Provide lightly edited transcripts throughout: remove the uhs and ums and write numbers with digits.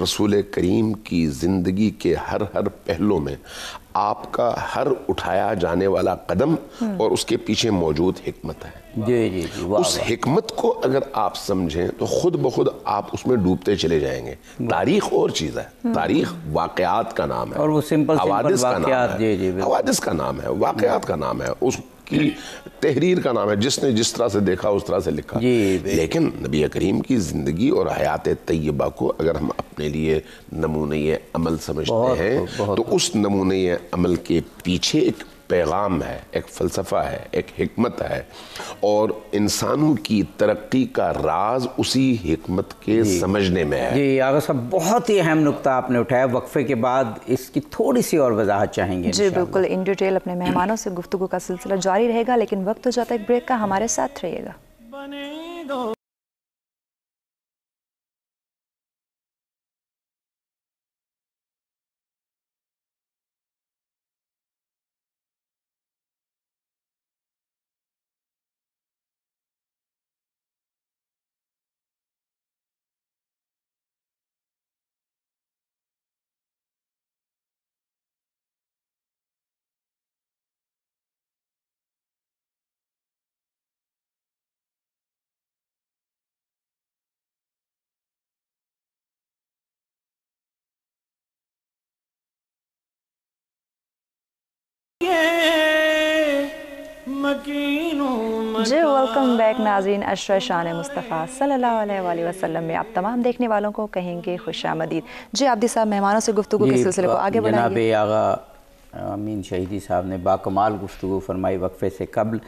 رسول کریم کی زندگی کے ہر پہلو میں آپ کا ہر اٹھایا جانے والا قدم اور اس کے پیچھے موجود حکمت ہے. جی جی جی اس حکمت کو اگر آپ سمجھیں تو خود بخود آپ اس میں ڈوبتے چلے جائیں گے. تاریخ اور چیز ہے, تاریخ واقعات کا نام ہے, اور وہ سمپل حوادث کا نام واقعات. جی جی ہے, حوادث کا نام ہے, واقعات کا نام ہے, اس کی تحریر کا نام ہے, جس نے جس طرح سے دیکھا اس طرح سے لکھا. لیکن نبی کریم کی زندگی اور حیات طیبہ کو اگر ہم اپنے لیے نمونہ عمل سمجھتے ہیں تو اس نمونہ عمل کے پیچھے ایک پیغام ہے, ایک فلسفہ ہے, ایک حکمت ہے, اور انسانوں کی ترقی کا راز اسی حکمت کے سمجھنے میں ہے. جی آغا صاحب, بہت ہی اہم نقطہ آپ نے اٹھایا. وقفے کے بعد اس کی تھوڑی سی اور وضاحت چاہیں گے. جی بالکل, ان ڈیٹیل اپنے مہمانوں سے گفتگو کا سلسلہ جاری رہے گا, لیکن وقت ہو جاتا ہے ایک بریک کا, ہمارے ساتھ رہیے گا. جی ویلکم بیک ناظرین. عشرہ شان مصطفیٰ صلی اللہ علیہ وآلہ وسلم میں آپ تمام دیکھنے والوں کو کہیں گے خوش آمدید. جی عابدی صاحب, مہمانوں سے گفتگو کے سلسلے کو آگے بڑھائیے. جناب آغا امین شہیدی صاحب نے باکمال گفتگو فرمائی. وقفے سے قبل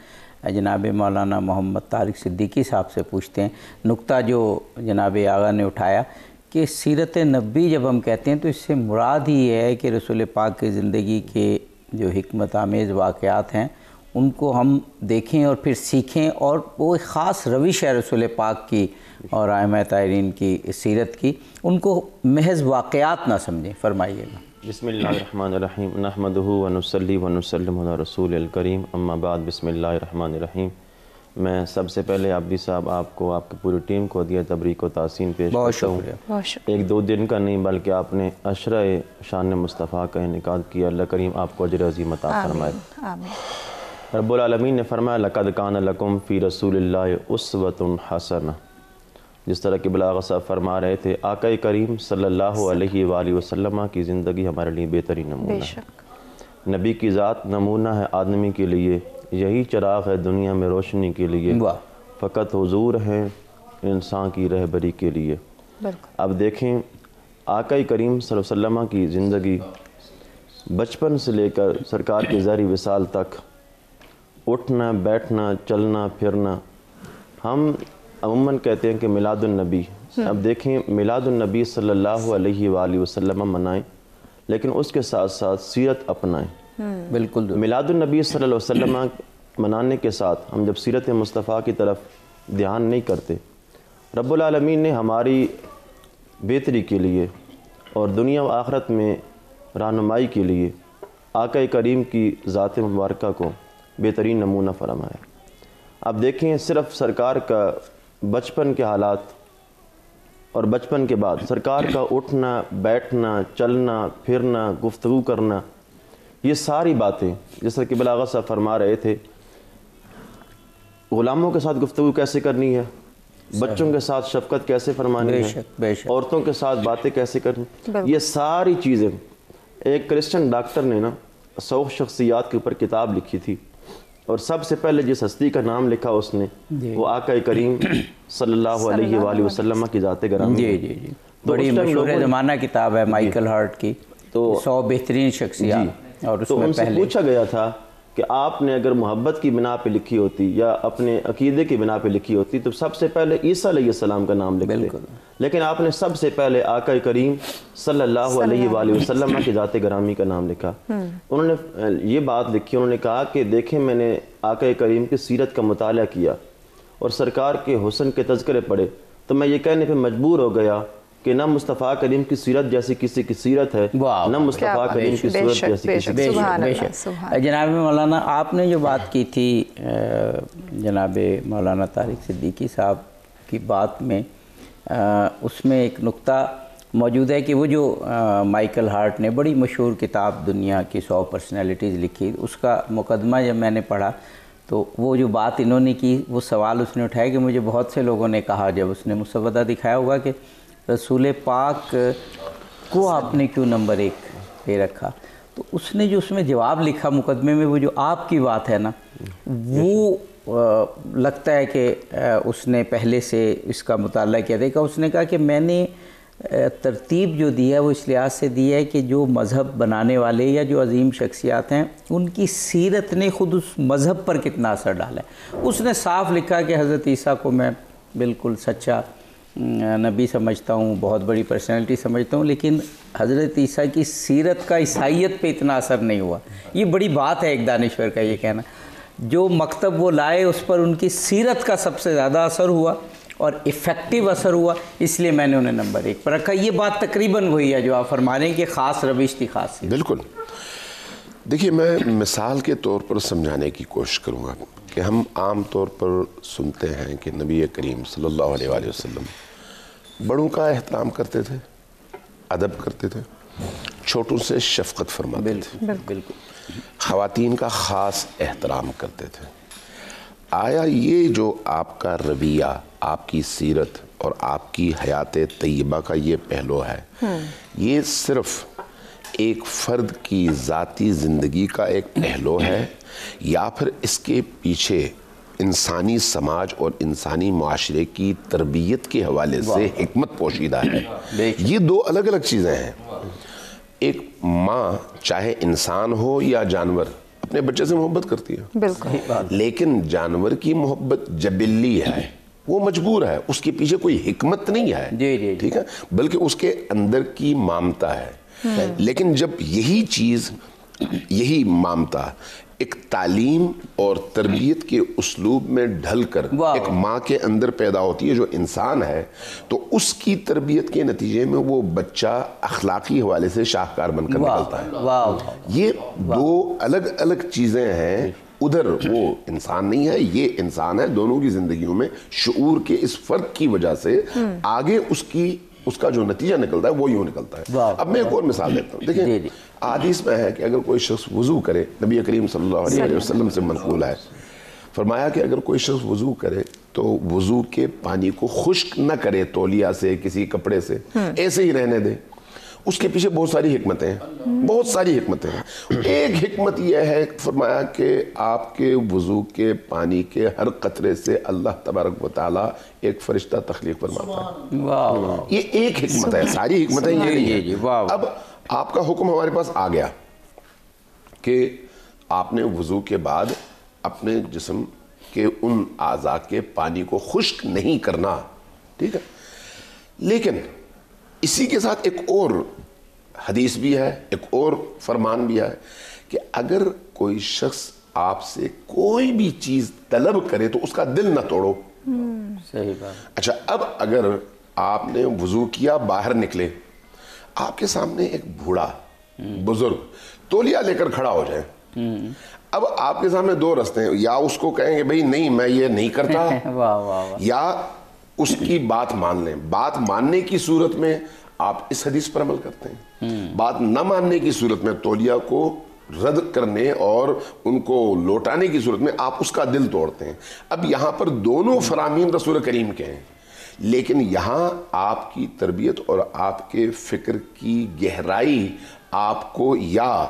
جناب مولانا محمد طارق صدیقی صاحب سے پوچھتے ہیں, نقطہ جو جناب آغا نے اٹھایا کہ سیرت نبی جب ہم کہتے ہیں تو اس سے مراد ہی ہے کہ رسول پاک کی زندگی کے جو حکمت آمیز واقعات ہیں ان کو ہم دیکھیں اور پھر سیکھیں, اور وہ ایک خاص روش ہے رسول پاک کی اور ائمہ طاہرین کی سیرت کی, ان کو محض واقعات نہ سمجھیں. فرمائیے گا. بسم اللہ الرحمن الرحیم. نحمدہ ونصلی ونسلم علی رسول الکریم, اما بعد. بسم اللہ الرحمن الرحیم. میں سب سے پہلے عابدی صاحب آپ کو, آپ کی پوری ٹیم کو دیا تبریک و تحسین پیش کرتا ہوں. بہت شکریہ. ایک دو دن کا نہیں بلکہ آپ نے عشرہ شان مصطفیٰ کا انعقاد کیا. اللہ کریم آپ کو اجر عظیم عطا فرمائے. آمین. رب العالمین نے فرمایا لقد کان لکم فی رسول اللہ اسوۃ حسنہ. جس طرح کہ بلاغہ صاحب فرما رہے تھے, آقا کریم صلی اللہ علیہ وآلہ وسلم کی زندگی ہمارے لیے بہترین نمونہ ہے. نبی کی ذات نمونہ ہے آدمی کے لیے, یہی چراغ ہے دنیا میں روشنی کے لیے, فقط حضور ہیں انسان کی رہبری کے لیے. اب دیکھیں آقا کریم صلی اللہ علیہ وسلم کی زندگی بچپن سے لے کر سرکار کی ظاہری وصال تک, اٹھنا بیٹھنا چلنا پھرنا, ہم عموماً کہتے ہیں کہ میلاد النبی. اب دیکھیں میلاد النبی صلی اللہ علیہ وآلہ وسلم منائیں, لیکن اس کے ساتھ ساتھ سیرت اپنائیں. بالکل. میلاد النبی صلی اللہ علیہ وسلم منانے کے ساتھ ہم جب سیرت مصطفیٰ کی طرف دھیان نہیں کرتے, رب العالمین نے ہماری بہتری کے لیے اور دنیا و آخرت میں رہنمائی کے لیے آقا کریم کی ذات مبارکہ کو بہترین نمونہ فرمایا. اب دیکھیں صرف سرکار کا بچپن کے حالات اور بچپن کے بعد سرکار کا اٹھنا بیٹھنا چلنا پھرنا گفتگو کرنا, یہ ساری باتیں جس طرح کہ بلاغہ صاحب فرما رہے تھے, غلاموں کے ساتھ گفتگو کیسے کرنی ہے, بچوں کے ساتھ شفقت کیسے فرمانی ہے, عورتوں کے ساتھ باتیں کیسے کرنی, یہ ساری چیزیں. ایک کرسچن ڈاکٹر نے 100 شخصیات کے اوپر کتاب لکھی تھی, اور سب سے پہلے جس ہستی کا نام لکھا اس نے وہ آقا کریم صلی اللہ علیہ وآلہ وسلم کی ذات گرامی. جی بڑی مشہور زمانہ کتاب ہے مائیکل ہارٹ کی, تو 100 بہترین شخصیات, اور اس میں ان سے پوچھا گیا تھا کہ آپ نے اگر محبت کی بنا پہ لکھی ہوتی یا اپنے عقیدے کی بنا پہ لکھی ہوتی تو سب سے پہلے عیسیٰ علیہ السلام کا نام لکھتے, لیکن آپ نے سب سے پہلے آقا کریم صلی اللہ علیہ وآلہ وسلم کی ذات گرامی کا نام لکھا. انہوں نے یہ بات لکھی, انہوں نے کہا کہ دیکھیں میں نے آقا کریم کی سیرت کا مطالعہ کیا اور سرکار کے حسن کے تذکرے پڑھے, تو میں یہ کہنے پہ مجبور ہو گیا کہ نہ مصطفیٰ کریم کی سیرت جیسی کسی کی سیرت ہے, نہ مصطفیٰ کریم کی صورت جیسی کسی کی صورت. جناب مولانا آپ نے جو بات کی تھی جناب مولانا طارق صدیقی صاحب کی بات میں, اس میں ایک نقطہ موجود ہے کہ وہ جو مائیکل ہارٹ نے بڑی مشہور کتاب دنیا کی 100 پرسنالٹیز لکھی، اس کا مقدمہ جب میں نے پڑھا تو وہ جو بات انہوں نے کی، وہ سوال اس نے اٹھایا کہ مجھے بہت سے لوگوں نے کہا جب اس نے مسودہ دکھایا ہوگا کہ رسول پاک کو آپ نے کیوں نمبر 1 پہ رکھا، تو اس نے جو اس میں جواب لکھا مقدمے میں، وہ جو آپ کی بات ہے نا، وہ لگتا ہے کہ اس نے پہلے سے اس کا مطالعہ کیا دیکھا۔ اس نے کہا کہ میں نے ترتیب جو دی ہے وہ اس لحاظ سے دی ہے کہ جو مذہب بنانے والے یا جو عظیم شخصیات ہیں ان کی سیرت نے خود اس مذہب پر کتنا اثر ڈالا ہے۔ اس نے صاف لکھا کہ حضرت عیسیٰ کو میں بالکل سچا نبی سمجھتا ہوں، بہت بڑی پرسنالٹی سمجھتا ہوں، لیکن حضرت عیسیٰ کی سیرت کا عیسائیت پہ اتنا اثر نہیں ہوا۔ یہ بڑی بات ہے ایک دانشور کا یہ کہنا، جو مکتب وہ لائے اس پر ان کی سیرت کا سب سے زیادہ اثر ہوا اور افیکٹو اثر ہوا، اس لیے میں نے انہیں نمبر 1 پر رکھا۔ یہ بات تقریباً وہی ہے جو آپ فرما رہے ہیں کہ خاص روش تھی، خاص سی۔ بالکل۔ دیکھیے، میں مثال کے طور پر سمجھانے کی کوشش کروں گا کہ ہم عام طور پر سنتے ہیں کہ نبی کریم صلی اللہ علیہ وآلہ وسلم بڑوں کا احترام کرتے تھے، ادب کرتے تھے، چھوٹوں سے شفقت فرماتے تھے، بالکل خواتین کا خاص احترام کرتے تھے۔ آیا یہ جو آپ کا رویہ، آپ کی سیرت اور آپ کی حیات طیبہ کا یہ پہلو ہے، یہ صرف ایک فرد کی ذاتی زندگی کا ایک پہلو ہے، یا پھر اس کے پیچھے انسانی سماج اور انسانی معاشرے کی تربیت کے حوالے سے حکمت پوشیدہ ہے؟ یہ دو الگ الگ چیزیں ہیں۔ ایک ماں چاہے انسان ہو یا جانور اپنے بچے سے محبت کرتی ہے، بالکل، لیکن جانور کی محبت جبلی ہے، وہ مجبور ہے، اس کے پیچھے کوئی حکمت نہیں ہے، ٹھیک ہے، بلکہ اس کے اندر کی مامتا ہے۔ لیکن جب یہی چیز، یہی مامتا ایک تعلیم اور تربیت کے اسلوب میں ڈھل کر ایک ماں کے اندر پیدا ہوتی ہے جو انسان ہے، تو اس کی تربیت کے نتیجے میں وہ بچہ اخلاقی حوالے سے شاہکار بن کر نکلتا ہے۔ یہ دو الگ الگ چیزیں ہیں، ادھر وہ انسان نہیں ہے، یہ انسان ہے۔ دونوں کی زندگیوں میں شعور کے اس فرق کی وجہ سے آگے اس کا جو نتیجہ نکلتا ہے وہ یوں نکلتا ہے۔ اب میں ایک اور مثال دیتا ہوں۔ دیکھیں، حدیث میں ہے کہ اگر کوئی شخص وضو کرے، نبی کریم صلی اللہ علیہ وسلم سے منقول ہے، فرمایا کہ اگر کوئی شخص وضو کرے تو وضو کے پانی کو خشک نہ کرے تولیہ سے، کسی کپڑے سے، ایسے ہی رہنے دے۔ اس کے پیچھے بہت ساری حکمتیں ہیں، بہت ساری حکمتیں ہیں۔ ایک حکمت یہ ہے، فرمایا کہ آپ کے وضو کے پانی کے ہر قطرے سے اللہ تبارک و تعالیٰ ایک فرشتہ تخلیق فرماتا ہے۔ یہ ایک حکمت ہے، ساری حکمتیں یہ نہیں ہیں۔ اب آپ کا حکم ہمارے پاس آ گیا کہ آپ نے وضو کے بعد اپنے جسم کے ان اعضاء کے پانی کو خشک نہیں کرنا، ٹھیک ہے، لیکن اسی کے ساتھ ایک اور حدیث بھی ہے، ایک اور فرمان بھی ہے کہ اگر کوئی شخص آپ سے کوئی بھی چیز طلب کرے تو اس کا دل نہ توڑو۔ صحیح بات۔ اچھا، اب اگر آپ نے وضو کیا، باہر نکلے، آپ کے سامنے ایک بوڑھا بزرگ تولیہ لے کر کھڑا ہو جائے، اب آپ کے سامنے دو راستے ہیں، یا اس کو کہیں گے بھئی نہیں میں یہ نہیں کرتا، یا اس کی بات مان لیں۔ بات ماننے کی صورت میں آپ اس حدیث پر عمل کرتے ہیں، بات نہ ماننے کی صورت میں تولیہ کو رد کرنے اور ان کو لوٹانے کی صورت میں آپ اس کا دل توڑتے ہیں۔ اب یہاں پر دونوں فرامین رسول کریم کے ہیں، لیکن یہاں آپ کی تربیت اور آپ کے فکر کی گہرائی آپ کو یا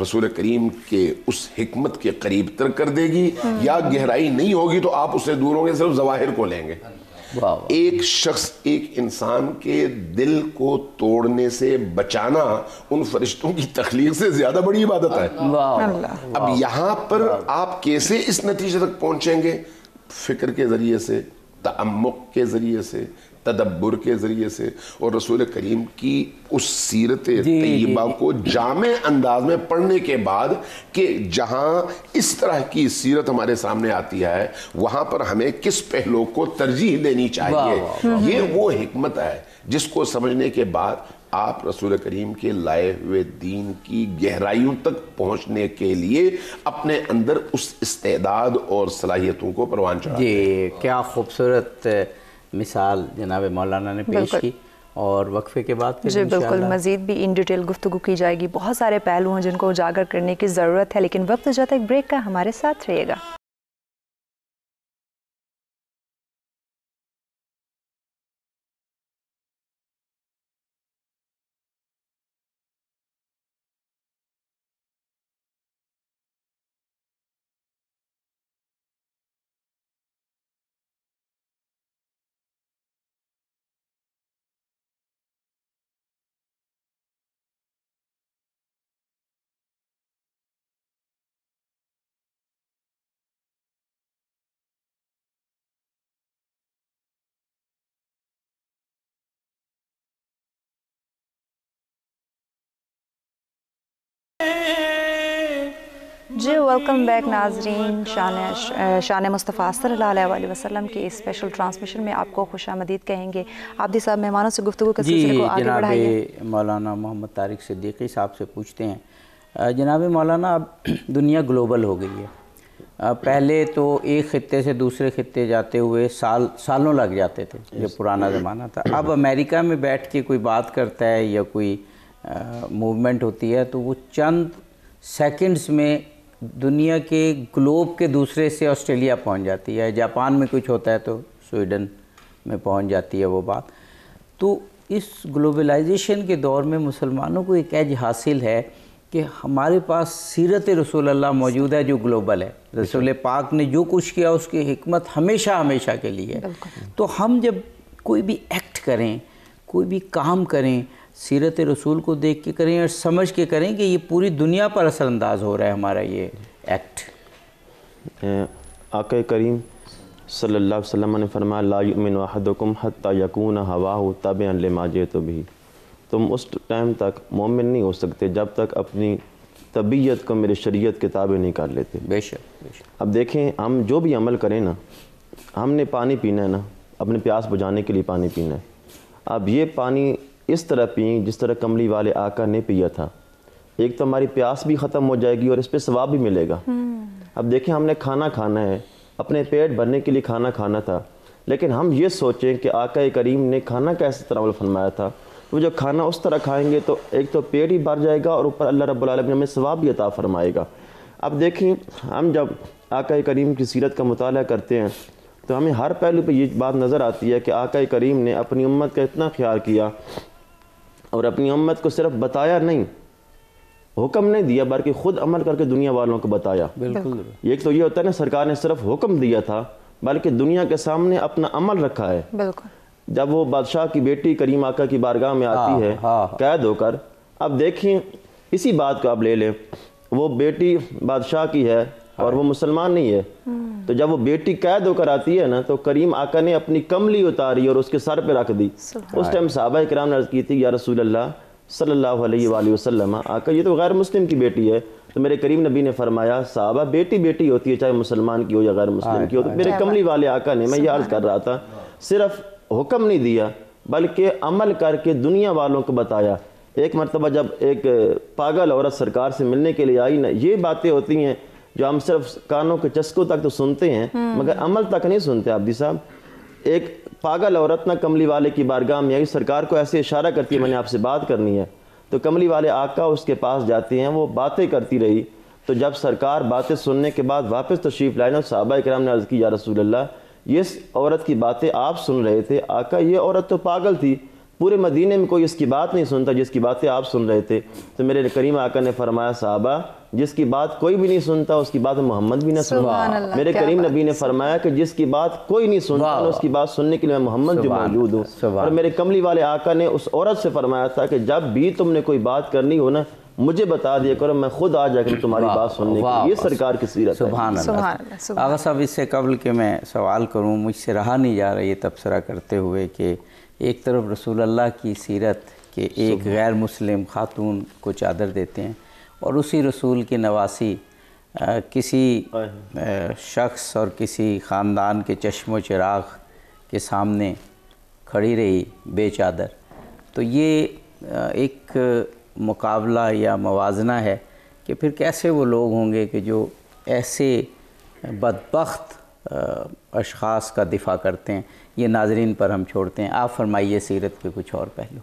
رسول کریم کے اس حکمت کے قریب تر کر دے گی، یا گہرائی نہیں ہوگی تو آپ اس سے دور ہوں گے، صرف ظواہر کو لیں گے۔ ایک شخص، ایک انسان کے دل کو توڑنے سے بچانا ان فرشتوں کی تخلیق سے زیادہ بڑی عبادت ہے۔ اب یہاں پر آپ کیسے اس نتیجے تک پہنچیں گے؟ فکر کے ذریعے سے، تعمق کے ذریعے سے، تدبر کے ذریعے سے، اور رسول کریم کی اس سیرت طیبہ کو جامع انداز میں پڑھنے کے بعد کہ جہاں اس طرح کی سیرت ہمارے سامنے آتی ہے وہاں پر ہمیں کس پہلو کو ترجیح دینی چاہیے۔ یہ وہ حکمت ہے جس کو سمجھنے کے بعد آپ رسول کریم کے لائے ہوئے دین کی گہرائیوں تک پہنچنے کے لیے اپنے اندر اس استعداد اور صلاحیتوں کو پروان چڑھاتے ہیں۔ کیا خوبصورت مثال جناب مولانا نے پیش کی، اور وقفے کے بعد پھر جی بالکل انشاءاللہ مزید بھی ان ڈیٹیل گفتگو کی جائے گی. بہت سارے پہلو ہیں جن کو اجاگر کرنے کی ضرورت ہے، لیکن وقت ہو جاتا ہے ایک بریک کا. ہمارے ساتھ رہیے گا. جی ویلکم بیک ناظرین. شان مصطفیٰ صلی اللہ علیہ وسلم کی اسپیشل ٹرانسمیشن میں آپ کو خوش آمدید کہیں گے. عابدی صاحب مہمانوں سے گفتگو کے سلسلے کو آگے بڑھائیے. جناب مولانا محمد طارق صدیقی صاحب سے پوچھتے ہیں. جناب مولانا اب دنیا گلوبل ہو گئی ہے. پہلے تو ایک خطے سے دوسرے خطے جاتے ہوئے سالوں لگ جاتے تھے، جو پرانا زمانہ تھا. اب امریکہ میں بیٹھ کے کوئی بات کرتا ہے یا کوئی موومنٹ ہوتی ہے تو وہ چند سیکنڈز میں دنیا کے گلوب کے دوسرے سے آسٹریلیا پہنچ جاتی ہے. جاپان میں کچھ ہوتا ہے تو سویڈن میں پہنچ جاتی ہے وہ بات. تو اس گلوبلائزیشن کے دور میں مسلمانوں کو ایک ایج حاصل ہے کہ ہمارے پاس سیرت رسول اللہ موجود ہے جو گلوبل ہے. رسول پاک نے جو کچھ کیا اس کی حکمت ہمیشہ ہمیشہ کے لیے ہے. تو ہم جب کوئی بھی ایکٹ کریں، کوئی بھی کام کریں، سیرت رسول کو دیکھ کے کریں اور سمجھ کے کریں کہ یہ پوری دنیا پر اثر انداز ہو رہا ہے ہمارا یہ ایکٹ. آقا کریم صلی اللہ علیہ وسلم نے فرمایا لا یؤمن احدکم حتی یکون ہواہ تابعا لما جئت بہ. تم اس ٹائم تک مومن نہیں ہو سکتے جب تک اپنی طبیعت کو میری شریعت کے تابع نہیں کر لیتے. بے شک بے شک. اب دیکھیں ہم جو بھی عمل کریں نا، ہم نے پانی پینا ہے نا، اپنے پیاس بجھانے کے لیے پانی پینا ہے. اب یہ پانی اس طرح پئیں جس طرح کملی والے آقا نے پیا تھا. ایک تو ہماری پیاس بھی ختم ہو جائے گی اور اس پہ ثواب بھی ملے گا. اب دیکھیں ہم نے کھانا کھانا ہے، اپنے پیٹ بھرنے کے لیے کھانا کھانا تھا، لیکن ہم یہ سوچیں کہ آقا کریم نے کھانا کیسے طرح عمل فرمایا تھا. وہ جو کھانا اس طرح کھائیں گے تو ایک تو پیٹ ہی بھر جائے گا اور اوپر اللہ رب العالمین ہمیں ثواب بھی عطا فرمائے گا. اب دیکھیں ہم جب آقا کریم کی سیرت کا مطالعہ کرتے ہیں تو ہمیں ہر پہلو پہ یہ بات نظر آتی ہے کہ آقا کریم نے اپنی امت کا اتنا خیال کیا اور اپنی امت کو صرف بتایا نہیں، حکم نہیں دیا، بلکہ خود عمل کر کے دنیا والوں کو بتایا. بالکل. ایک تو یہ ہوتا ہے نا سرکار نے صرف حکم دیا تھا بلکہ دنیا کے سامنے اپنا عمل رکھا ہے. بالکل. جب وہ بادشاہ کی بیٹی کریم آقا کی بارگاہ میں آتی ہے قید ہو کر، اب دیکھیں اسی بات کو آپ لے لیں، وہ بیٹی بادشاہ کی ہے اور وہ مسلمان نہیں ہے. تو جب وہ بیٹی قید ہو کر آتی ہے نا تو کریم آقا نے اپنی کملی اتاری اور اس کے سر پہ رکھ دی. اس ٹائم صحابہ کرام نے عرض کی تھی یا رسول اللہ صلی اللہ علیہ وآلہ وسلم، آقا یہ تو غیر مسلم کی بیٹی ہے. تو میرے کریم نبی نے فرمایا صحابہ بیٹی بیٹی ہوتی ہے چاہے مسلمان کی ہو یا غیر مسلم کی ہو. تو میرے کملی والے آقا نے، میں یہ عرض کر رہا تھا، صرف حکم نہیں دیا بلکہ عمل کر کے دنیا والوں کو بتایا. ایک مرتبہ جب ایک پاگل عورت سرکار سے ملنے کے لیے آئی نا، یہ باتیں ہوتی ہیں جو ہم صرف کانوں کے چسکوں تک تو سنتے ہیں مگر عمل تک نہیں سنتے. عابدی صاحب ایک پاگل عورت نہ کملی والے کی بارگاہ میں آئی، سرکار کو ایسے اشارہ کرتی ہے میں نے آپ سے بات کرنی ہے. تو کملی والے آقا اس کے پاس جاتے ہیں، وہ باتیں کرتی رہی. تو جب سرکار باتیں سننے کے بعد واپس تشریف لائے نا، صحابہ کرام نے عرض کی یا رسول اللہ یہ عورت کی باتیں آپ سن رہے تھے. آقا یہ عورت تو پاگل تھی، پورے مدینے میں کوئی اس کی بات نہیں سنتا جس کی باتیں آپ سن رہے تھے. تو میرے کریم آقا نے فرمایا صحابہ جس کی بات کوئی بھی نہیں سنتا اس کی بات محمد بھی نہ سنتا. میرے کریم نبی نے فرمایا کہ جس کی بات کوئی نہیں سنتا اس کی بات سننے کے لیے میں محمد جو موجود ہوں. اور میرے کملی والے آقا نے اس عورت سے فرمایا تھا کہ جب بھی تم نے کوئی بات کرنی ہو نا مجھے بتا دیا کرو، میں خود آ جا کر تمہاری بات سننے کے لیے. یہ سرکار کی سیرت ہے. سبحان اللہ. آغا صاحب اس سے قبل کہ میں سوال کروں، مجھ سے رہا نہیں جا رہا یہ تبصرہ کرتے ہوئے کہ ایک طرف رسول اللہ کی سیرت کہ ایک غیر مسلم خاتون کو چادر دیتے ہیں اور اسی رسول کی نواسی کسی شخص اور کسی خاندان کے چشم و چراغ کے سامنے کھڑی رہی بے چادر. تو یہ ایک مقابلہ یا موازنہ ہے کہ پھر کیسے وہ لوگ ہوں گے کہ جو ایسے بدبخت اشخاص کا دفاع کرتے ہیں، یہ ناظرین پر ہم چھوڑتے ہیں۔ آپ فرمائیے سیرت کے کچھ اور پہلو۔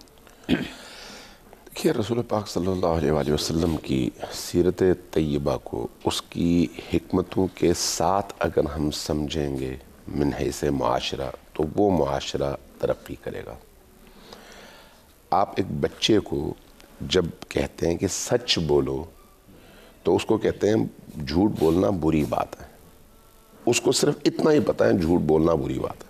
دیکھیے، رسول پاک صلی اللہ علیہ وآلہ وسلم کی سیرت طیبہ کو اس کی حکمتوں کے ساتھ اگر ہم سمجھیں گے من حیث معاشرہ، تو وہ معاشرہ ترقی کرے گا۔ آپ ایک بچے کو جب کہتے ہیں کہ سچ بولو، تو اس کو کہتے ہیں جھوٹ بولنا بری بات ہے، اس کو صرف اتنا ہی پتہ ہے جھوٹ بولنا بری بات ہے۔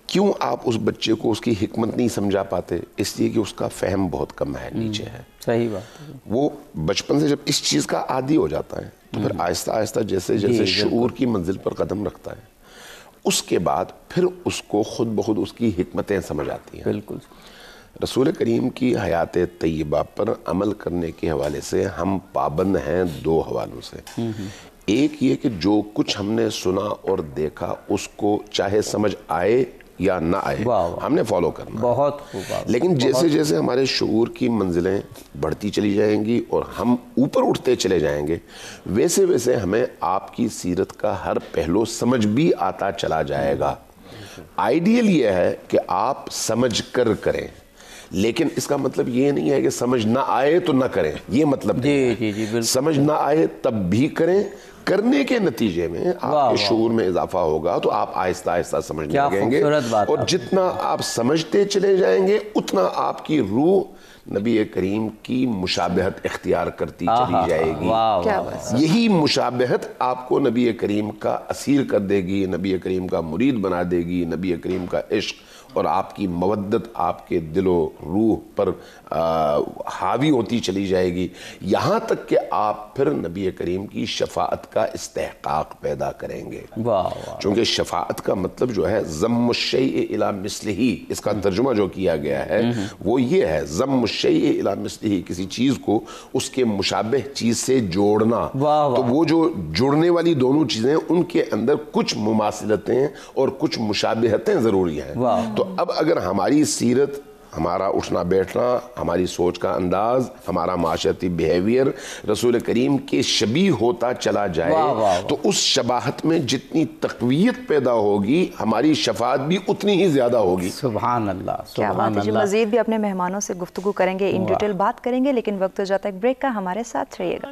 کیوں آپ اس بچے کو اس کی حکمت نہیں سمجھا پاتے؟ اس لیے کہ اس کا فہم بہت کم ہے، نیچے ہے۔ صحیح بات ہے۔ وہ بچپن سے جب اس چیز کا عادی ہو جاتا ہے تو پھر آہستہ آہستہ جیسے جیسے شعور کی منزل پر قدم رکھتا ہے، اس کے بعد پھر اس کو خود بخود اس کی حکمتیں سمجھ آتی ہیں۔ بالکل۔ رسول کریم کی حیات طیبہ پر عمل کرنے کے حوالے سے ہم پابند ہیں دو حوالوں سے۔ ایک یہ کہ جو کچھ ہم نے سنا اور دیکھا اس کو چاہے سمجھ آئے یا نہ آئے ہم نے فالو کرنا، بہت خوب۔ لیکن جیسے جیسے ہمارے شعور کی منزلیں بڑھتی چلی جائیں گی اور ہم اوپر اٹھتے چلے جائیں گے، ویسے ویسے ہمیں آپ کی سیرت کا ہر پہلو سمجھ بھی آتا چلا جائے گا۔ آئیڈیل یہ ہے کہ آپ سمجھ کر کریں، لیکن اس کا مطلب یہ نہیں ہے کہ سمجھ نہ آئے تو نہ کریں، یہ مطلب نہیں ہے۔ سمجھ نہ آئے تب بھی کریں، کرنے کے نتیجے میں آپ کے شعور میں اضافہ ہوگا تو آپ آہستہ آہستہ سمجھنے لگیں گے، اور جتنا آپ سمجھتے چلے جائیں گے اتنا آپ کی روح نبی کریم کی مشابہت اختیار کرتی چلی جائے گی۔ یہی مشابہت آپ کو نبی کریم کا اسیر کر دے گی، نبی کریم کا مرید بنا دے گی، نبی کریم کا عشق اور آپ کی مودت آپ کے دل و روح پر حاوی ہوتی چلی جائے گی، یہاں تک کہ آپ پھر نبی کریم کی شفاعت کا استحقاق پیدا کریں گے۔ چونکہ شفاعت کا مطلب جو ہے ضم الشیء الی مثلہ، اس کا ترجمہ جو کیا گیا ہے وہ یہ ہے، ضم الشیء الی مثلہ، کسی چیز کو اس کے مشابہ چیز سے جوڑنا۔ تو وہ جو جڑنے والی دونوں چیزیں، ان کے اندر کچھ مماثلتیں اور کچھ مشابہتیں ضروری ہیں۔ تو اب اگر ہماری سیرت، ہمارا اٹھنا بیٹھنا، ہماری سوچ کا انداز، ہمارا معاشرتی بیہیویئر رسول کریم کے شبیہ ہوتا چلا جائے تو اس شباہت میں جتنی تقویت پیدا ہوگی ہماری شفاعت بھی اتنی ہی زیادہ ہوگی۔ سبحان اللہ، کیا بات ہے جی۔ مزید بھی اپنے مہمانوں سے گفتگو کریں گے، ان ڈیٹیل بات کریں گے، لیکن وقت ہو جاتا ہے ایک بریک کا، ہمارے ساتھ رہیے گا۔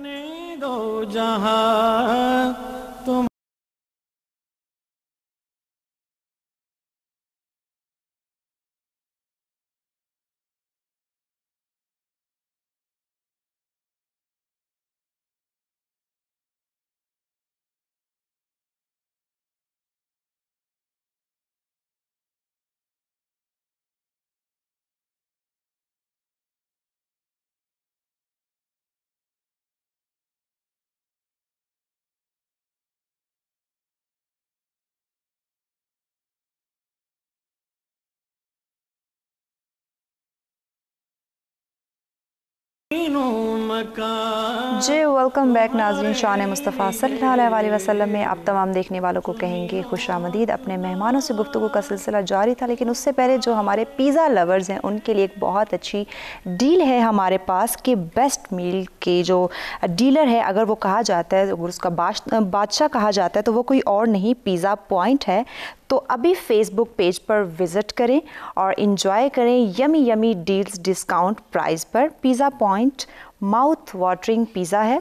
جی ویلکم بیک ناظرین، شان مصطفیٰ صلی اللہ علیہ وسلم میں آپ تمام دیکھنے والوں کو کہیں گے خوش آمدید۔ اپنے مہمانوں سے گفتگو کا سلسلہ جاری تھا، لیکن اس سے پہلے جو ہمارے پیزا لورز ہیں ان کے لیے ایک بہت اچھی ڈیل ہے ہمارے پاس کہ بیسٹ میل کے جو ڈیلر ہے، اگر وہ کہا جاتا ہے، اگر اس کا بادشاہ کہا جاتا ہے تو وہ کوئی اور نہیں، پیزا پوائنٹ ہے۔ تو ابھی فیس بک پیج پر وزٹ کریں اور انجوائے کریں yummy yummy deals discount prices پر۔ Pizza point mouth watering pizza ہے۔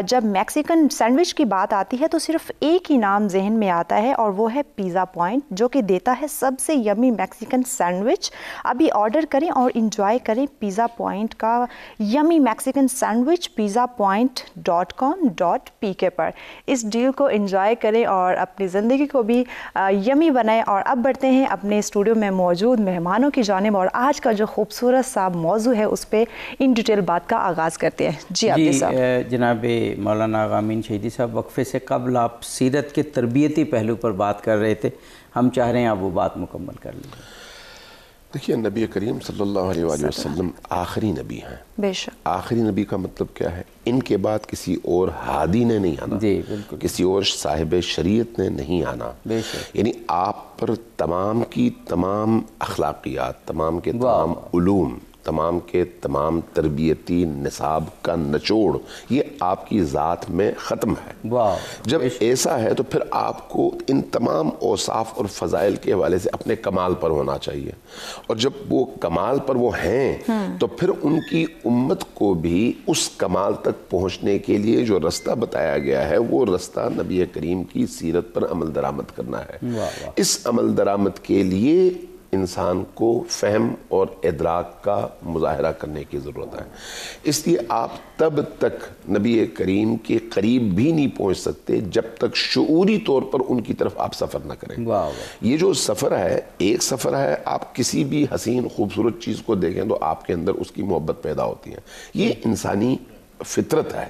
جب میکسیکن سینڈوچ کی بات آتی ہے تو صرف ایک ہی نام ذہن میں آتا ہے اور وہ ہے پیزا پوائنٹ، جو کہ دیتا ہے سب سے یمی میکسیکن سینڈوچ۔ ابھی آرڈر کریں اور انجوائے کریں پیزا پوائنٹ کا یمی میکسیکن سینڈوچ pizzapoint.com.pk پر۔ اس ڈیل کو انجوائے کریں اور اپنی زندگی کو بھی یمی بنائیں۔ اور اب بڑھتے ہیں اپنے اسٹوڈیو میں موجود مہمانوں کی جانب، اور آج کا جو خوبصورت سا موضوع ہے اس پہ ان ڈیٹیل بات کا آغاز کرتے ہیں۔ جی عبدی صاحب۔ جناب مولانا آغا امین شہیدی صاحب، وقفے سے قبل آپ سیرت کے تربیتی پہلو پر بات کر رہے تھے، ہم چاہ رہے ہیں آپ وہ بات مکمل کر لیں۔ دیکھیے، نبی کریم صلی اللہ علیہ وآلہ وسلم آخری نبی ہیں۔ بے شک۔ آخری نبی کا مطلب کیا ہے؟ ان کے بعد کسی اور ہادی نے نہیں آنا، جی بالکل، کسی اور صاحب شریعت نے نہیں آنا۔ بے شک۔ یعنی آپ پر تمام کی تمام اخلاقیات، تمام کے تمام علوم، تمام کے تمام تربیتی نصاب کا نچوڑ یہ آپ کی ذات میں ختم ہے۔ جب ایسا ہے تو پھر آپ کو ان تمام اوصاف اور فضائل کے حوالے سے اپنے کمال پر ہونا چاہیے، اور جب وہ کمال پر وہ ہیں تو پھر ان کی امت کو بھی اس کمال تک پہنچنے کے لیے جو رستہ بتایا گیا ہے وہ رستہ نبی کریم کی سیرت پر عمل درآمد کرنا ہے۔ اس عمل درآمد کے لیے انسان کو فہم اور ادراک کا مظاہرہ کرنے کی ضرورت ہے۔ اس لیے آپ تب تک نبی کریم کے قریب بھی نہیں پہنچ سکتے جب تک شعوری طور پر ان کی طرف آپ سفر نہ کریں۔ یہ جو سفر ہے ایک سفر ہے، آپ کسی بھی حسین خوبصورت چیز کو دیکھیں تو آپ کے اندر اس کی محبت پیدا ہوتی ہے، یہ انسانی فطرت ہے،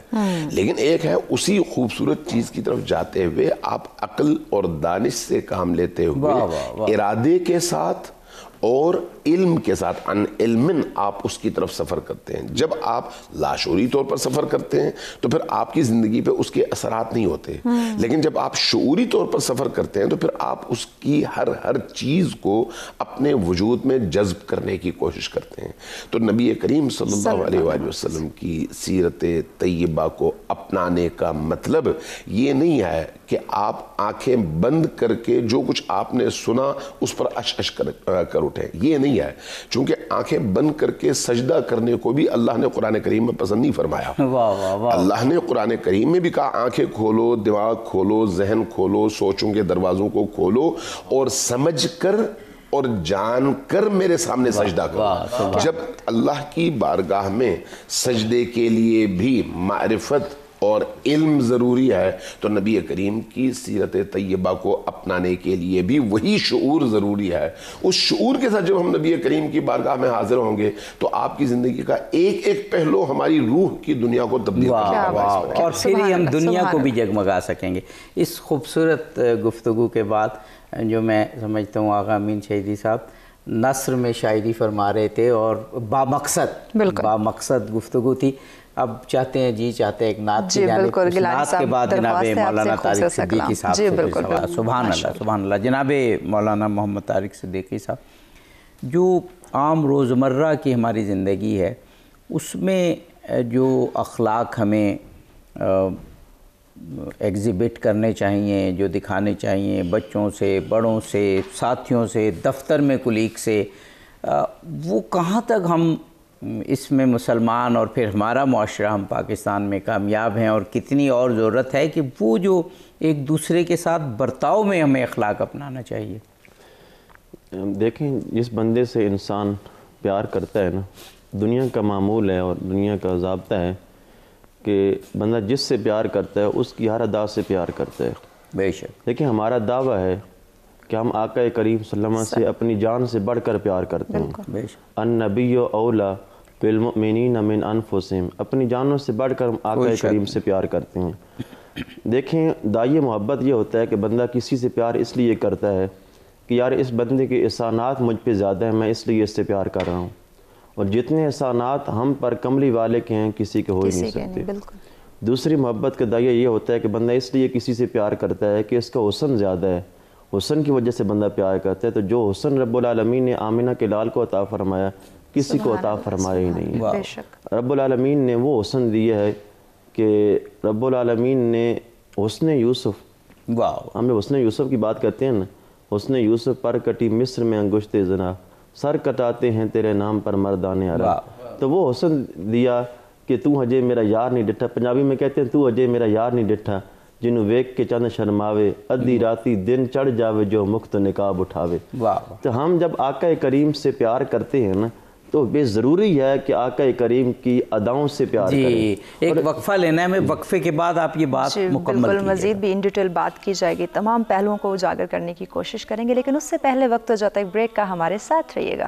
لیکن ایک ہے اسی خوبصورت چیز کی طرف جاتے ہوئے آپ عقل اور دانش سے کام لیتے ہوئے ارادے کے ساتھ اور علم کے ساتھ ان علمن آپ اس کی طرف سفر کرتے ہیں۔ جب آپ لاشعوری طور پر سفر کرتے ہیں تو پھر آپ کی زندگی پہ اس کے اثرات نہیں ہوتے، لیکن جب آپ شعوری طور پر سفر کرتے ہیں تو پھر آپ اس کی ہر چیز کو اپنے وجود میں جذب کرنے کی کوشش کرتے ہیں۔ تو نبی کریم صلی اللہ علیہ وآلہ وسلم کی سیرت طیبہ کو اپنانے کا مطلب یہ نہیں ہے کہ آپ آنکھیں بند کر کے جو کچھ آپ نے سنا اس پر اش کر اٹھیں، یہ نہیں ہے، چونکہ آنکھیں بند کر کے سجدہ کرنے کو بھی اللہ نے قرآن کریم میں پسند نہیں فرمایا۔ اللہ نے قرآن کریم میں بھی کہا آنکھیں کھولو، دماغ کھولو، ذہن کھولو، سوچوں کے دروازوں کو کھولو اور سمجھ کر اور جان کر میرے سامنے سجدہ کرو۔ جب اللہ کی بارگاہ میں سجدے کے لیے بھی معرفت اور علم ضروری ہے تو نبی کریم کی سیرت طیبہ کو اپنانے کے لیے بھی وہی شعور ضروری ہے۔ اس شعور کے ساتھ جب ہم نبی کریم کی بارگاہ میں حاضر ہوں گے تو آپ کی زندگی کا ایک ایک پہلو ہماری روح کی دنیا کو تبدیل کرنے کا باعث بنے گا، اور پھر ہی ہم دنیا کو بھی جگمگا سکیں گے۔ اس خوبصورت گفتگو کے بعد جو میں سمجھتا ہوں آغا امین شہیدی صاحب نثر میں شاعری فرما رہے تھے اور بامقصد گفتگو تھی، اب چاہتے ہیں چاہتے ہیں ایک نعت کی جانب، اس نعت کے بعد جناب مولانا طارق صدیقی صاحب سے سوال۔ سبحان اللہ سبحان اللہ۔ جناب مولانا محمد طارق صدیقی صاحب، جو عام روزمرہ کی ہماری زندگی ہے اس میں جو اخلاق ہمیں ایگزیبٹ کرنے چاہیے، جو دکھانے چاہیے بچوں سے، بڑوں سے، ساتھیوں سے، دفتر میں کلیگ سے، وہ کہاں تک ہم اس میں مسلمان اور پھر ہمارا معاشرہ ہم پاکستان میں کامیاب ہیں، اور کتنی اور ضرورت ہے کہ وہ جو ایک دوسرے کے ساتھ برتاؤ میں ہمیں اخلاق اپنانا چاہیے؟ دیکھیں، جس بندے سے انسان پیار کرتا ہے نا، دنیا کا معمول ہے اور دنیا کا ضابطہ ہے کہ بندہ جس سے پیار کرتا ہے اس کی ہر ادا سے پیار کرتا ہے۔ بے شک۔ دیکھیں، ہمارا دعویٰ ہے کہ ہم آقا کریم صلی اللہ علیہ وسلم سے اپنی جان سے بڑھ کر پیار کرتے ہیں۔ بے شک۔ النبی اولا بالمؤمنین من انفسہم، اپنی جانوں سے بڑھ کر ہم آقا کریم سے پیار کرتے ہیں۔ دیکھیں، داعی محبت یہ ہوتا ہے کہ بندہ کسی سے پیار اس لیے کرتا ہے کہ یار اس بندے کے احسانات مجھ پہ زیادہ ہیں، میں اس لیے اس سے پیار کر رہا ہوں، اور جتنے احسانات ہم پر کملی والے کے ہیں کسی کے ہو ہی نہیں سکتے۔ دوسری محبت کا داعیہ یہ ہوتا ہے کہ بندہ اس لیے کسی سے پیار کرتا ہے کہ اس کا حسن زیادہ ہے، حسن کی وجہ سے بندہ پیار کرتا ہے۔ تو جو حسن رب العالمین نے آمنہ کے لال کو عطا فرمایا کسی کو عطا فرمایا ہی نہیں ہے۔ رب العالمین نے وہ حسن دیا ہے کہ رب العالمین نے حسن یوسف، ہم حسن یوسف کی بات کرتے ہیں نا، حسن یوسف پر کٹی مصر میں انگشت زنا، سر کٹاتے ہیں تیرے نام پر مردان عرب۔ تو وہ حسن دیا کہ تو ہجے میرا یار نہیں ڈٹھا، پنجابی میں کہتے ہیں تو ہجے میرا یار نہیں ڈٹھا، جنہوں ویک کے چند شرماوے، ادھی راتی دن چڑھ جاوے جو مخت نقاب اٹھاوے۔ تو ہم جب آقا کریم سے پیار کرتے ہیں نا تو بے ضروری ہے کہ آقا کریم کی اداؤں سے پیار کریں۔ ایک وقفہ لینا ہے ہمیں، وقفے کے بعد آپ یہ بات مکمل کیجئے۔ مزید بھی ان ڈیٹیل بات کی جائے گی، تمام پہلوؤں کو اجاگر کرنے کی کوشش کریں گے، لیکن اس سے پہلے وقت ہو جاتا ہے بریک کا، ہمارے ساتھ رہیے گا۔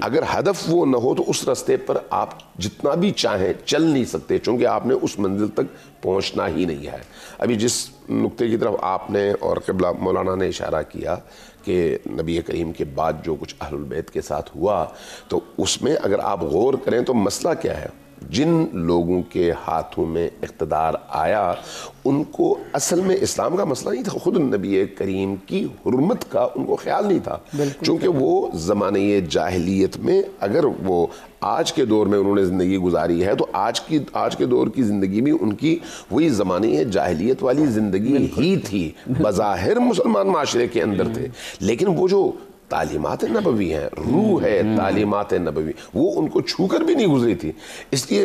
اگر ہدف وہ نہ ہو تو اس راستے پر آپ جتنا بھی چاہیں چل نہیں سکتے، چونکہ آپ نے اس منزل تک پہنچنا ہی نہیں ہے۔ ابھی جس نقطے کی طرف آپ نے اور قبلہ مولانا نے اشارہ کیا کہ نبی کریم کے بعد جو کچھ اہل البیت کے ساتھ ہوا، تو اس میں اگر آپ غور کریں تو مسئلہ کیا ہے؟ جن لوگوں کے ہاتھوں میں اقتدار آیا ان کو اصل میں اسلام کا مسئلہ نہیں تھا، خود نبی کریم کی حرمت کا ان کو خیال نہیں تھا، چونکہ وہ زمانہ جاہلیت میں اگر وہ آج کے دور میں انہوں نے زندگی گزاری ہے تو آج کے دور کی زندگی بھی ان کی وہی زمانہ جاہلیت والی زندگی ہی تھی، بظاہر مسلمان معاشرے کے اندر تھے، لیکن وہ جو تعلیمات نبوی ہیں، روح ہے تعلیمات نبوی، وہ ان کو چھو کر بھی نہیں گزری تھی۔ اس لیے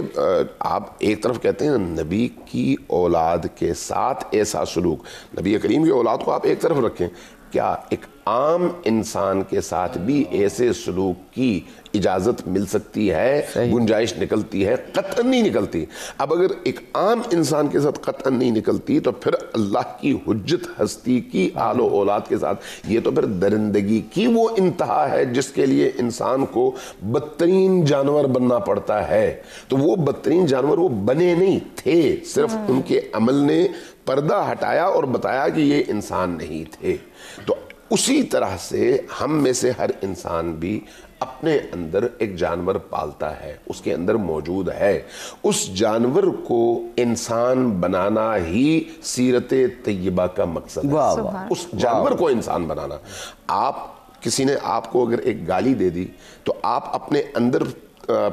آپ ایک طرف کہتے ہیں نبی کی اولاد کے ساتھ ایسا سلوک، نبی کریم کی اولاد کو آپ ایک طرف رکھیں، کیا ایک عام انسان کے ساتھ بھی ایسے سلوک کی اجازت مل سکتی ہے؟ گنجائش نکلتی ہے؟ قطعاً نہیں نکلتی۔ اب اگر ایک عام انسان کے ساتھ قطعاً نہیں نکلتی تو پھر اللہ کی حجت ہستی کی آل و اولاد کے ساتھ یہ تو پھر درندگی کی وہ انتہا ہے جس کے لیے انسان کو بدترین جانور بننا پڑتا ہے۔ تو وہ بدترین جانور وہ بنے نہیں تھے، صرف ان کے عمل نے پردہ ہٹایا اور بتایا کہ یہ انسان نہیں تھے۔ تو اسی طرح سے ہم میں سے ہر انسان بھی اپنے اندر ایک جانور پالتا ہے، اس کے اندر موجود ہے، اس جانور کو انسان بنانا ہی سیرت طیبہ کا مقصد ہے، اس جانور کو انسان بنانا۔ آپ کسی نے آپ کو اگر ایک گالی دے دی تو آپ اپنے اندر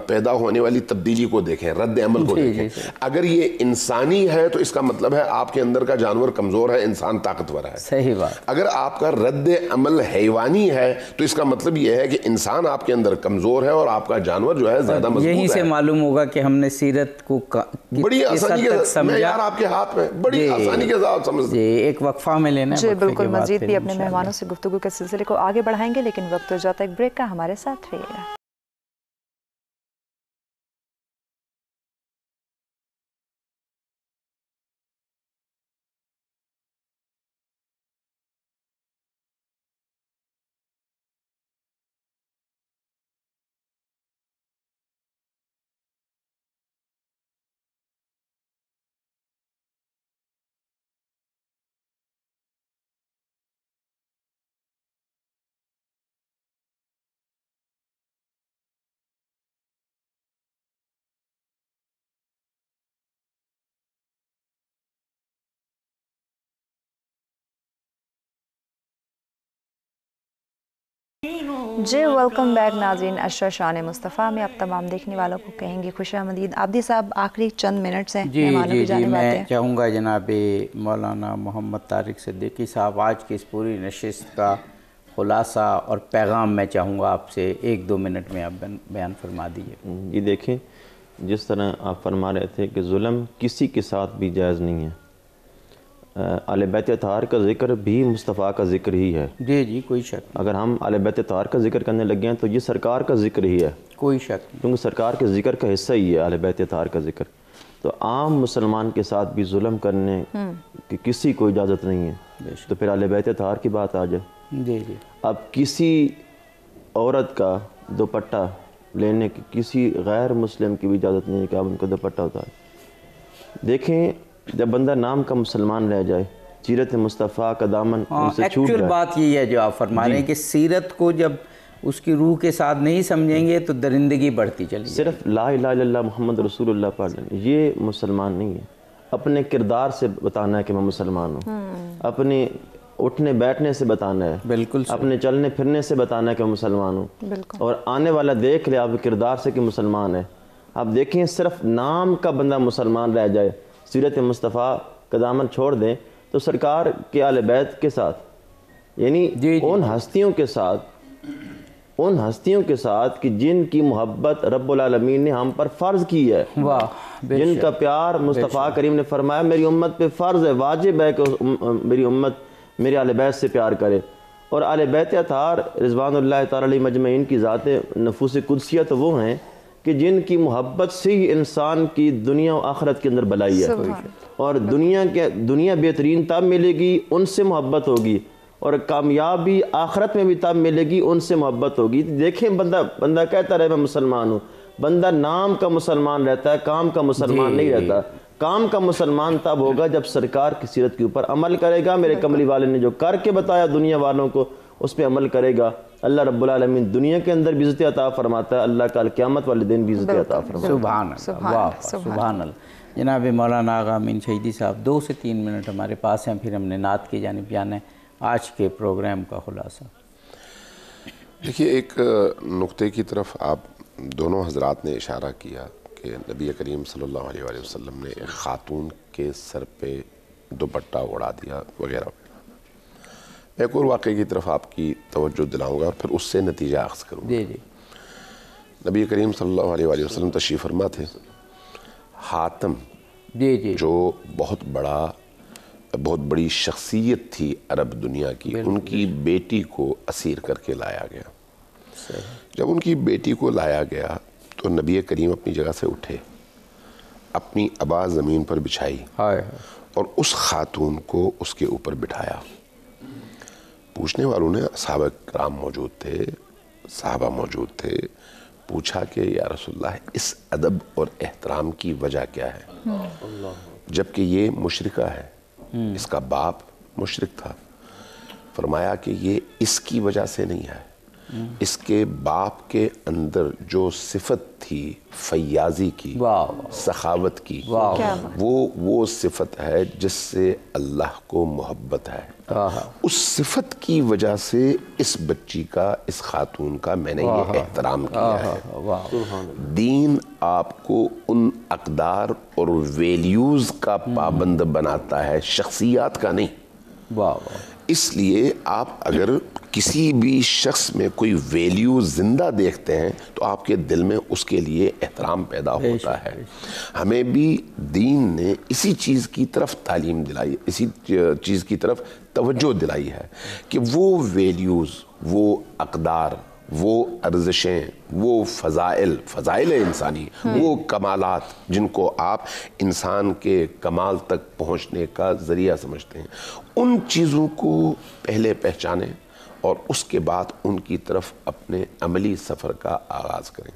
پیدا ہونے والی تبدیلی کو دیکھیں، رد عمل کو دیکھیں، اگر یہ انسانی ہے تو اس کا مطلب ہے آپ کے اندر کا جانور کمزور ہے، انسان طاقتور ہے۔ صحیح بات۔ اگر آپ کا رد عمل حیوانی ہے تو اس کا مطلب یہ ہے کہ انسان آپ کے اندر کمزور ہے اور آپ کا جانور جو ہے زیادہ مضبوط ہے۔ یہیں سے معلوم ہوگا کہ ہم نے سیرت کو بڑی آسانی کے ساتھ، میں یار آپ کے ہاتھ میں بڑی آسانی کے ساتھ سمجھ۔ جی ایک وقفہ میں لینا ہے۔ جی بالکل، مزید بھی اپنے مہمانوں سے گفتگو کے سلسلے کو آگے بڑھائیں گے، لیکن وقت ہو جاتا ہے ایک بریک کا، ہمارے ساتھ رہیے گا۔ جی ویلکم بیک ناظرین، اشرا شان مصطفیٰ میں آپ تمام دیکھنے والوں کو کہیں گے خوش آمدید۔ عابدی صاحب آخری چند منٹس ہیں مہمانوں کی جانب آتے ہیں۔ میں چاہوں گا جناب مولانا محمد طارق صدیقی صاحب آج کی اس پوری نشست کا خلاصہ اور پیغام میں چاہوں گا آپ سے 1-2 منٹ میں آپ بیان فرما دیجیے۔ یہ دیکھیں جس طرح آپ فرما رہے تھے کہ ظلم کسی کے ساتھ بھی جائز نہیں ہے، اہل بیت اطہار کا ذکر بھی مصطفیٰ کا ذکر ہی ہے۔ جی کوئی شک، اگر ہم اہل بیت اطہار کا ذکر کرنے لگ گئے ہیں تو یہ سرکار کا ذکر ہی ہے، کوئی شک، کیونکہ سرکار کے ذکر کا حصہ ہی ہے اہل بیت اطہار کا ذکر۔ تو عام مسلمان کے ساتھ بھی ظلم کرنے کی کسی کو اجازت نہیں ہے، تو پھر اہل بیت اطہار کی بات آ جائے۔ جی اب کسی عورت کا دوپٹہ لینے کی کسی غیر مسلم کی بھی اجازت نہیں ہے کہ آپ ان کا دوپٹہ اتاریں۔ دیکھیں جب بندہ نام کا مسلمان رہ جائے، سیرت مصطفیٰ کا دامن ان سے چھوٹ ایکچوئل جائے۔ بات یہ ہے جو آپ فرما رہے ہیں کہ سیرت کو جب اس کی روح کے ساتھ نہیں سمجھیں گے تو درندگی بڑھتی چلی جائے۔ صرف لا الہ الا اللہ محمد رسول اللہ پڑھ لیں، یہ مسلمان نہیں ہے۔ اپنے کردار سے بتانا ہے کہ میں مسلمان ہوں، اپنے اٹھنے بیٹھنے سے بتانا ہے، بالکل اپنے چلنے پھرنے سے بتانا ہے کہ میں مسلمان ہوں، اور آنے والا دیکھ لے آپ کردار سے کہ مسلمان ہے۔ آپ دیکھیں صرف نام کا بندہ مسلمان رہ جائے، سیرت مصطفیٰ کا دامن چھوڑ دیں، تو سرکار کے اہل بیت کے ساتھ، یعنی ان ہستیوں کے ساتھ کہ جن کی محبت رب العالمین نے ہم پر فرض کی ہے، جن کا پیار مصطفیٰ کریم نے فرمایا میری امت پہ فرض ہے، واجب ہے کہ میری امت میرے اہل بیت سے پیار کرے۔ اور اہل بیت اطہار رضوان اللہ تعالی علیہ مجمعین کی ذات نفوس قدسیہ تو وہ ہیں کہ جن کی محبت سے ہی انسان کی دنیا و آخرت کے اندر بلائی ہے، اور دنیا بہترین تب ملے گی ان سے محبت ہوگی، اور کامیابی آخرت میں بھی تب ملے گی، ان سے محبت ہوگی۔ دیکھیں بندہ کہتا رہے میں مسلمان ہوں، بندہ نام کا مسلمان رہتا ہے، کام کا مسلمان نہیں رہتا۔ کام کا مسلمان تب ہوگا جب سرکار کی سیرت کے اوپر عمل کرے گا۔ میرے کملی والے نے جو کر کے بتایا دنیا والوں کو، اس پہ عمل کرے گا، اللہ رب العالمین دنیا کے اندر بھی عزت عطا فرماتا ہے، اللہ کل قیامت والے دن بھی عزت عطا فرماتا ہے۔ سبحان اللہ، واہ سبحان اللہ۔ جناب مولانا آغا امین شہیدی صاحب 2 سے 3 منٹ ہمارے پاس ہیں، پھر ہم نے نعت کی جانب جانا ہے۔ آج کے پروگرام کا خلاصہ دیکھیے، ایک نقطے کی طرف آپ دونوں حضرات نے اشارہ کیا کہ نبی کریم صلی اللہ علیہ وآلہ وسلم نے ایک خاتون کے سر پہ دوپٹہ اڑا دیا وغیرہ۔ ایک اور واقعے کی طرف آپ کی توجہ دلاؤں گا اور پھر اس سے نتیجہ اخذ کروں گا۔ جی جی۔ نبی کریم صلی اللہ علیہ وآلہ وسلم تشریف فرما تھے۔ حاتم جی جی جو بہت بڑی شخصیت تھی عرب دنیا کی، ان کی بیٹی کو اسیر کر کے لایا گیا۔ جب ان کی بیٹی کو لایا گیا تو نبی کریم اپنی جگہ سے اٹھے، اپنی ابا زمین پر بچھائی اور اس خاتون کو اس کے اوپر بٹھایا۔ پوچھنے والوں نے، صحابہ کرام موجود تھے، صحابہ موجود تھے، پوچھا کہ یا رسول اللہ اس ادب اور احترام کی وجہ کیا ہے، جبکہ یہ مشرکہ ہے، اس کا باپ مشرک تھا۔ فرمایا کہ یہ اس کی وجہ سے نہیں ہے، اس کے باپ کے اندر جو صفت تھی فیاضی کی، سخاوت کی، وہ صفت ہے جس سے اللہ کو محبت ہے۔ اس صفت کی وجہ سے اس بچی کا، اس خاتون کا میں نے یہ احترام کیا ہے۔ دین آپ کو ان اقدار اور ویلیوز کا پابند بناتا ہے، شخصیات کا نہیں۔ اس لیے آپ اگر کسی بھی شخص میں کوئی ویلیو زندہ دیکھتے ہیں تو آپ کے دل میں اس کے لیے احترام پیدا ہوتا ہے۔ ہمیں بھی دین نے اسی چیز کی طرف تعلیم دلائی، اسی چیز کی طرف توجہ دلائی ہے کہ وہ ویلیوز، وہ اقدار، وہ ارزشیں، وہ فضائل انسانی، وہ کمالات جن کو آپ انسان کے کمال تک پہنچنے کا ذریعہ سمجھتے ہیں، ان چیزوں کو پہلے پہچانیں اور اس کے بعد ان کی طرف اپنے عملی سفر کا آغاز کریں۔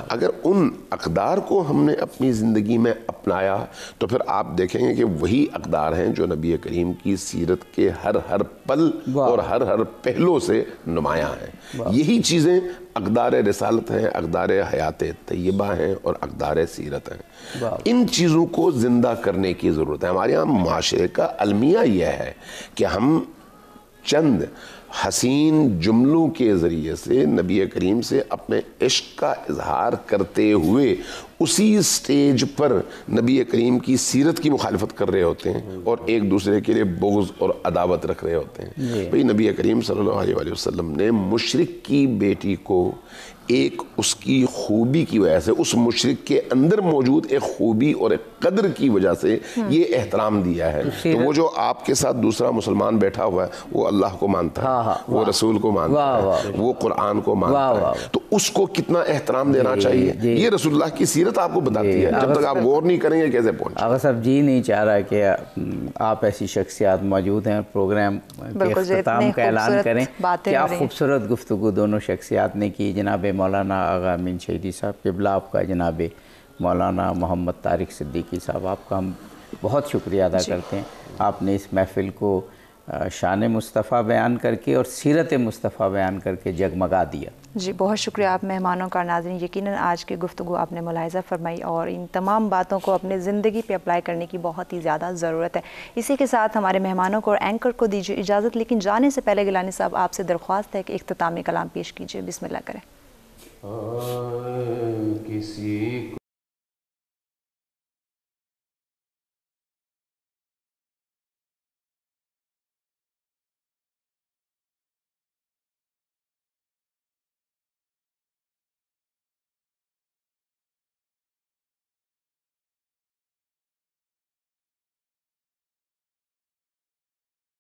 اگر ان اقدار کو ہم نے اپنی زندگی میں اپنایا تو پھر آپ دیکھیں گے کہ وہی اقدار ہیں جو نبی کریم کی سیرت کے ہر پل اور ہر پہلو سے نمایاں ہیں۔ یہی چیزیں اقدار رسالت ہیں، اقدار حیات طیبہ ہیں اور اقدار سیرت ہیں۔ ان چیزوں کو زندہ کرنے کی ضرورت ہے۔ ہمارے یہاں معاشرے کا المیہ یہ ہے کہ ہم چند حسین جملوں کے ذریعے سے نبی کریم سے اپنے عشق کا اظہار کرتے ہوئے اسی سٹیج پر نبی کریم کی سیرت کی مخالفت کر رہے ہوتے ہیں اور ایک دوسرے کے لیے بغض اور عداوت رکھ رہے ہوتے ہیں۔ بھئی نبی کریم صلی اللہ علیہ وآلہ وسلم نے مشرک کی بیٹی کو ایک اس کی خوبی کی وجہ سے، اس مشرک کے اندر موجود ایک خوبی اور ایک قدر کی وجہ سے یہ احترام دیا ہے۔ تو وہ جو آپ کے ساتھ دوسرا مسلمان بیٹھا ہوا ہے وہ اللہ کو مانتا ہے، وہ رسول کو مانتا ہے، وہ قرآن کو مانتا ہے، تو اس کو کتنا احترام دینا چاہیے، یہ رسول اللہ کی سیرت آپ کو بتاتی ہے۔ جب تک آپ غور نہیں کریں گے کیسے پہنچیں؟ آغا صاحب جی نہیں چاہ رہا کہ آپ ایسی شخصیات موجود ہیں، پروگرام کے اختتام کا اعلان کریں۔ کیا خوبصورت گفتگو دونوں شخصیات نے کی۔ جناب مولانا آغا امین شہیدی صاحب قبلہ، آپ کا جناب مولانا محمد طارق صدیقی صاحب، آپ کا ہم بہت شکریہ ادا کرتے ہیں۔ آپ نے اس محفل کو شان مصطفیٰ بیان کر کے اور سیرت مصطفیٰ بیان کر کے جگمگا دیا۔ جی بہت شکریہ آپ مہمانوں کا۔ ناظرین یقیناً آج کی گفتگو آپ نے ملاحظہ فرمائی اور ان تمام باتوں کو اپنے زندگی پہ اپلائی کرنے کی بہت ہی زیادہ ضرورت ہے۔ اسی کے ساتھ ہمارے مہمانوں کو اور اینکر کو دیجیے اجازت، لیکن جانے سے پہلے گیلانی صاحب آپ سے درخواست ہے کہ اختتامی کلام پیش کیجیے۔ بسم اللہ کریں۔ کسی